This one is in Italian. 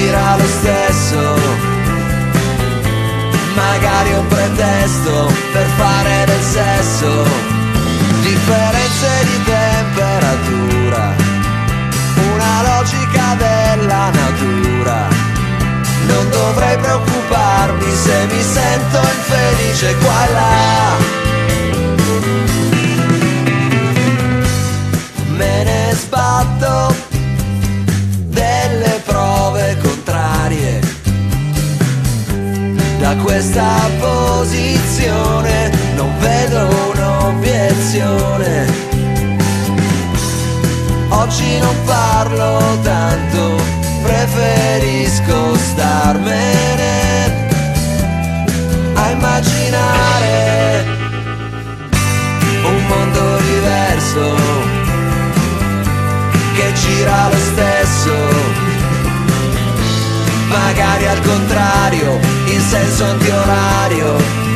gira lo stesso, magari un pretesto per fare del sesso. Differenze di temperatura, una logica della natura. Non dovrei preoccuparmi se mi sento infelice qua e là. Me ne sbatto delle prove contrarie. Da questa posizione non vedo un'obiezione. Oggi non parlo tanto, preferisco starmene a immaginare un mondo diverso che gira lo stesso, magari al contrario, in senso antiorario.